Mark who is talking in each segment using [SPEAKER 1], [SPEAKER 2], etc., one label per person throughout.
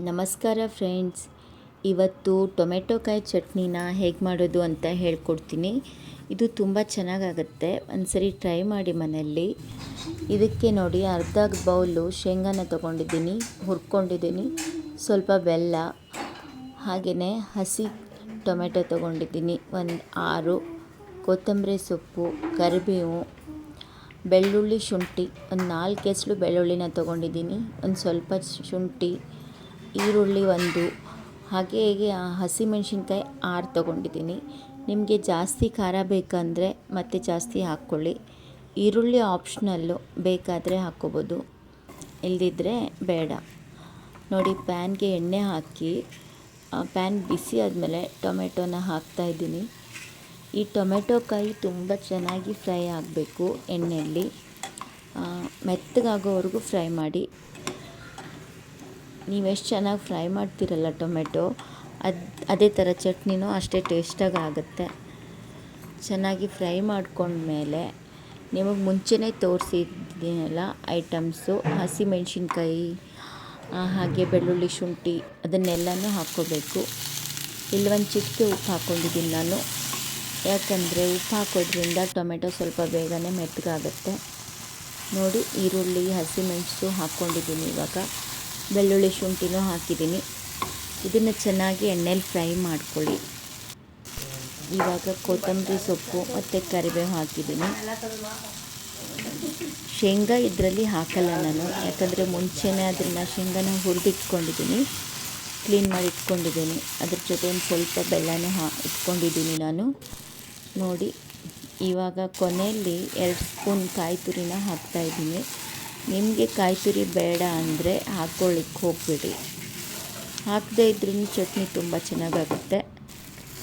[SPEAKER 1] ನಮಸ್ಕಾರ ಫ್ರೆಂಡ್ಸ್, ಇವತ್ತು ಟೊಮೆಟೊ ಕಾಯಿ ಚಟ್ನಿನ ಹೇಗೆ ಮಾಡೋದು ಅಂತ ಹೇಳ್ಕೊಡ್ತೀನಿ. ಇದು ತುಂಬ ಚೆನ್ನಾಗಾಗುತ್ತೆ, ಒಂದ್ಸರಿ ಟ್ರೈ ಮಾಡಿ ಮನೆಯಲ್ಲಿ. ಇದಕ್ಕೆ ನೋಡಿ ಅರ್ಧ ಬೌಲು ಶೇಂಗಾನ ತೊಗೊಂಡಿದ್ದೀನಿ, ಹುರ್ಕೊಂಡಿದ್ದೀನಿ, ಸ್ವಲ್ಪ ಬೆಲ್ಲ, ಹಾಗೆಯೇ ಹಸಿ ಟೊಮೆಟೊ ತೊಗೊಂಡಿದ್ದೀನಿ, ಒಂದು 6, ಕೊತ್ತಂಬರಿ ಸೊಪ್ಪು, ಕರಿಬೇವು, ಬೆಳ್ಳುಳ್ಳಿ, ಶುಂಠಿ, ಒಂದು 4 ಎಸಳು ಬೆಳ್ಳುಳ್ಳಿನ ತೊಗೊಂಡಿದ್ದೀನಿ, ಒಂದು ಸ್ವಲ್ಪ ಶುಂಠಿ, ಈರುಳ್ಳಿ ಒಂದು, ಹಾಗೆ ಹಸಿಮೆಣ್ಸಿನ್ಕಾಯಿ 6 ತೊಗೊಂಡಿದ್ದೀನಿ. ನಿಮಗೆ ಜಾಸ್ತಿ ಖಾರ ಬೇಕಂದರೆ ಮತ್ತೆ ಜಾಸ್ತಿ ಹಾಕ್ಕೊಳ್ಳಿ. ಈರುಳ್ಳಿ ಆಪ್ಷನಲ್ಲು, ಬೇಕಾದರೆ ಹಾಕ್ಕೋಬೋದು, ಇಲ್ಲದಿದ್ದರೆ ಬೇಡ. ನೋಡಿ, ಪ್ಯಾನ್ಗೆ ಎಣ್ಣೆ ಹಾಕಿ, ಪ್ಯಾನ್ ಬಿಸಿ ಆದಮೇಲೆ ಟೊಮೆಟೊನ ಹಾಕ್ತಾಯಿದ್ದೀನಿ. ಈ ಟೊಮೆಟೊ ಕಾಯಿ ತುಂಬ ಚೆನ್ನಾಗಿ ಫ್ರೈ ಆಗಬೇಕು ಎಣ್ಣೆಯಲ್ಲಿ, ಮೆತ್ತಗಾಗೋವರೆಗೂ ಫ್ರೈ ಮಾಡಿ. ನೀವೆಷ್ಟು ಚೆನ್ನಾಗಿ ಫ್ರೈ ಮಾಡ್ತೀರಲ್ಲ ಟೊಮೆಟೊ, ಅದೇ ಥರ ಚಟ್ನಿನೂ ಅಷ್ಟೇ ಟೇಸ್ಟಾಗಿ ಆಗುತ್ತೆ. ಚೆನ್ನಾಗಿ ಫ್ರೈ ಮಾಡ್ಕೊಂಡ್ಮೇಲೆ ನಿಮಗೆ ಮುಂಚೆನೇ ತೋರಿಸಿದ್ದೀನಲ್ಲ ಐಟಮ್ಸು, ಹಸಿಮೆಣ್ಸಿನ್ಕಾಯಿ, ಹಾಗೆ ಬೆಳ್ಳುಳ್ಳಿ, ಶುಂಠಿ, ಅದನ್ನೆಲ್ಲನೂ ಹಾಕ್ಕೋಬೇಕು. ಇಲ್ಲೊಂದು ಚಿಟಿಕೆ ಉಪ್ಪು ಹಾಕ್ಕೊಂಡಿದ್ದೀನಿ ನಾನು, ಯಾಕಂದರೆ ಉಪ್ಪು ಹಾಕೋದ್ರಿಂದ ಟೊಮೆಟೊ ಸ್ವಲ್ಪ ಬೇಗನೆ ಮೆತ್ತಗಾಗುತ್ತೆ. ನೋಡಿ, ಈರುಳ್ಳಿ, ಹಸಿಮೆಣಸು ಹಾಕ್ಕೊಂಡಿದ್ದೀನಿ, ಇವಾಗ ಬೆಳ್ಳುಳ್ಳಿ, ಶುಂಠಿನೂ ಹಾಕಿದ್ದೀನಿ. ಇದನ್ನು ಚೆನ್ನಾಗಿ ಎಣ್ಣೆಲಿ ಫ್ರೈ ಮಾಡ್ಕೊಳ್ಳಿ. ಇವಾಗ ಕೊತ್ತಂಬರಿ ಸೊಪ್ಪು ಮತ್ತು ಕರಿಬೇವು ಹಾಕಿದ್ದೀನಿ. ಶೇಂಗಾ ಇದರಲ್ಲಿ ಹಾಕಲ್ಲ ನಾನು, ಯಾಕಂದರೆ ಮುಂಚೆನೇ ಅದನ್ನು ಶೇಂಗಾನ ಹುರಿದಿಟ್ಕೊಂಡಿದ್ದೀನಿ, ಕ್ಲೀನ್ ಮಾಡಿ ಇಟ್ಕೊಂಡಿದ್ದೀನಿ. ಅದ್ರ ಜೊತೆ ಒಂದು ಸ್ವಲ್ಪ ಬೆಲ್ಲನೂ ಇಟ್ಕೊಂಡಿದ್ದೀನಿ ನಾನು. ನೋಡಿ, ಇವಾಗ ಕೊನೆಯಲ್ಲಿ 2 ಸ್ಪೂನ್ ಕಾಯಿ ತುರಿನ ಹಾಕ್ತಾಯಿದ್ದೀನಿ. ನಿಮಗೆ ಕಾಯಿ ತುರಿ ಬೇಡ ಅಂದರೆ ಹಾಕ್ಕೊಳ್ಳಿಕ್ಕೆ ಹೋಗ್ಬಿಡಿ, ಹಾಕದೇ ಇದ್ರೂ ಚಟ್ನಿ ತುಂಬ ಚೆನ್ನಾಗಾಗುತ್ತೆ.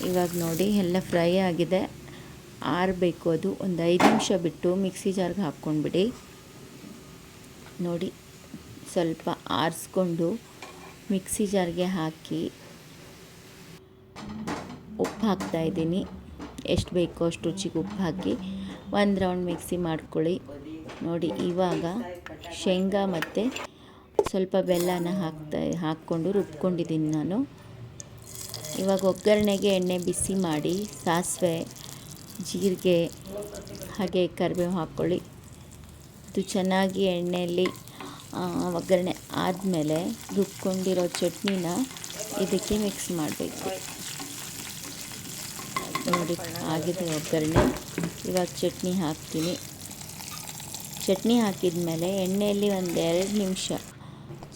[SPEAKER 1] ಇವಾಗ ನೋಡಿ, ಎಲ್ಲ ಫ್ರೈ ಆಗಿದೆ, ಆರಬೇಕು. ಅದು ಒಂದು 5 ನಿಮಿಷ ಬಿಟ್ಟು ಮಿಕ್ಸಿ ಜಾರ್ಗೆ ಹಾಕ್ಕೊಂಡ್ಬಿಡಿ. ನೋಡಿ, ಸ್ವಲ್ಪ ಆರಿಸ್ಕೊಂಡು ಮಿಕ್ಸಿ ಜಾರ್ಗೆ ಹಾಕಿ ಉಪ್ಪು ಹಾಕ್ತಾಯಿದ್ದೀನಿ. ಎಷ್ಟು ಬೇಕೋ ಅಷ್ಟು ರುಚಿಗೆ ಉಪ್ಪು ಹಾಕಿ 1 ರೌಂಡ್ ಮಿಕ್ಸಿ ಮಾಡ್ಕೊಳ್ಳಿ. ನೋಡಿ, ಇವಾಗ ಶೇಂಗಾ ಮತ್ತು ಸ್ವಲ್ಪ ಬೆಲ್ಲನ ಹಾಕ್ಕೊಂಡು ರುಬ್ಕೊಂಡಿದ್ದೀನಿ ನಾನು. ಇವಾಗ ಒಗ್ಗರಣೆಗೆ ಎಣ್ಣೆ ಬಿಸಿ ಮಾಡಿ ಸಾಸಿವೆ, ಜೀರಿಗೆ, ಹಾಗೆ ಕರಿಬೇವು ಹಾಕ್ಕೊಳ್ಳಿ. ಇದು ಚೆನ್ನಾಗಿ ಎಣ್ಣೆಯಲ್ಲಿ ಒಗ್ಗರಣೆ ಆದಮೇಲೆ ರುಬ್ಕೊಂಡಿರೋ ಚಟ್ನಿನ ಇದಕ್ಕೆ ಮಿಕ್ಸ್ ಮಾಡಬೇಕು. ನೋಡಿ, ಆಗಿದೆ ಒಗ್ಗರಣೆ. ಇವಾಗ ಚಟ್ನಿ ಹಾಕ್ತೀನಿ. ಚಟ್ನಿ ಹಾಕಿದ ಮೇಲೆ ಎಣ್ಣೆಯಲ್ಲಿ ಒಂದು 2 ನಿಮಿಷ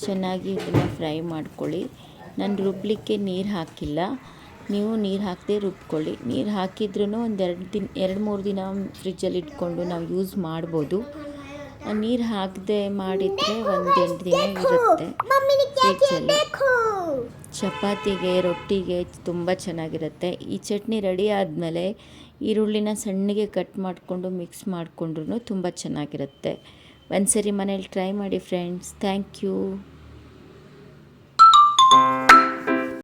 [SPEAKER 1] ಚೆನ್ನಾಗಿ ಇದನ್ನು ಫ್ರೈ ಮಾಡ್ಕೊಳ್ಳಿ. ನಾನು ರುಬ್ಬಲಿಕ್ಕೆ ನೀರು ಹಾಕಿಲ್ಲ, ನೀವು ನೀರು ಹಾಕದೆ ರುಬ್ಕೊಳ್ಳಿ. ನೀರು ಹಾಕಿದ್ರೂ ಒಂದು 2-3 ದಿನ ಫ್ರಿಜ್ಜಲ್ಲಿ ಇಟ್ಕೊಂಡು ನಾವು ಯೂಸ್ ಮಾಡ್ಬೋದು. ನೀರು ಹಾಕದೆ ಮಾಡಿದರೆ 1-2 ದಿನ ಇರುತ್ತೆ ಫ್ರಿಜ್ಜಲ್ಲಿ. ಚಪಾತಿಗೆ, ರೊಟ್ಟಿಗೆ ತುಂಬ ಚೆನ್ನಾಗಿರುತ್ತೆ. ಈ ಚಟ್ನಿ ರೆಡಿ ಆದಮೇಲೆ ಈರುಳ್ಳಿನ ಸಣ್ಣಗೆ ಕಟ್ ಮಾಡಿಕೊಂಡು ಮಿಕ್ಸ್ ಮಾಡಿಕೊಂಡ್ರೂ ತುಂಬ ಚೆನ್ನಾಗಿರುತ್ತೆ. ಒಂದ್ಸರಿ ಮನೇಲಿ ಟ್ರೈ ಮಾಡಿ ಫ್ರೆಂಡ್ಸ್. Thank you.